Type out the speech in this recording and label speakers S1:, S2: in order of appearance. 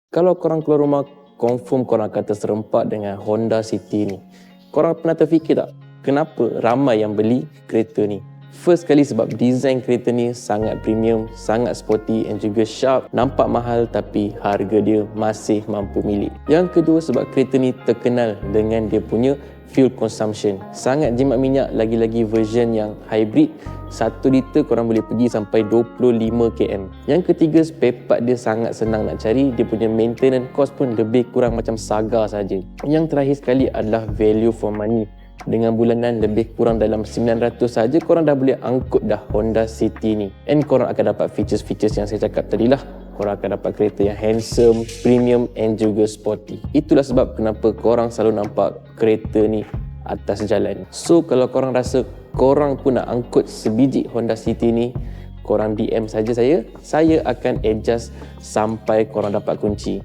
S1: Kalau korang keluar rumah, confirm korang akan terserempak dengan Honda City ni. Korang pernah terfikir tak kenapa ramai yang beli kereta ni? First kali sebab design kereta ni sangat premium, sangat sporty and juga sharp. Nampak mahal tapi harga dia masih mampu milik. Yang kedua sebab kereta ni terkenal dengan dia punya fuel consumption. Sangat jimat minyak, lagi-lagi version yang hybrid. 1 liter korang boleh pergi sampai 25 km. Yang ketiga, spare part dia sangat senang nak cari. Dia punya maintenance cost pun lebih kurang macam Saga saja. Yang terakhir sekali adalah value for money. Dengan bulanan lebih kurang dalam 900 saja korang dah boleh angkut dah Honda City ni. And korang akan dapat features-features yang saya cakap tadi lah. Korang akan dapat kereta yang handsome, premium and juga sporty. Itulah sebab kenapa korang selalu nampak kereta ni atas jalan. So kalau korang rasa korang pun nak angkut sebiji Honda City ni, korang DM saja saya akan adjust sampai korang dapat kunci.